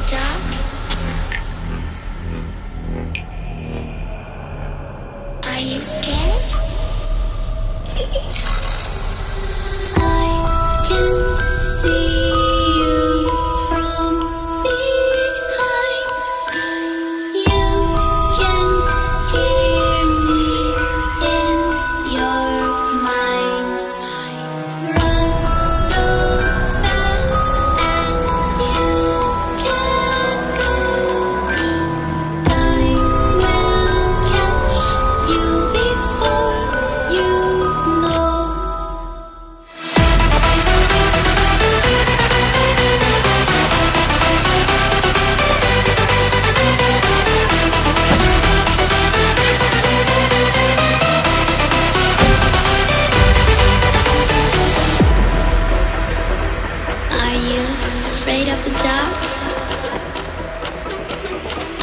dark? Are you scared? I can see you from behind. You can hear me in your mind. Run so fast as you can go. Time will catch you before you know. Are you afraid of the dark?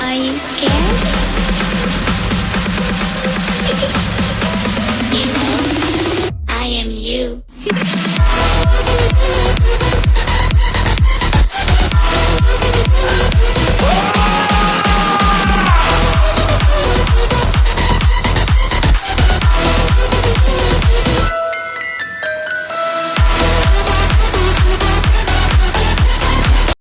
Are you scared?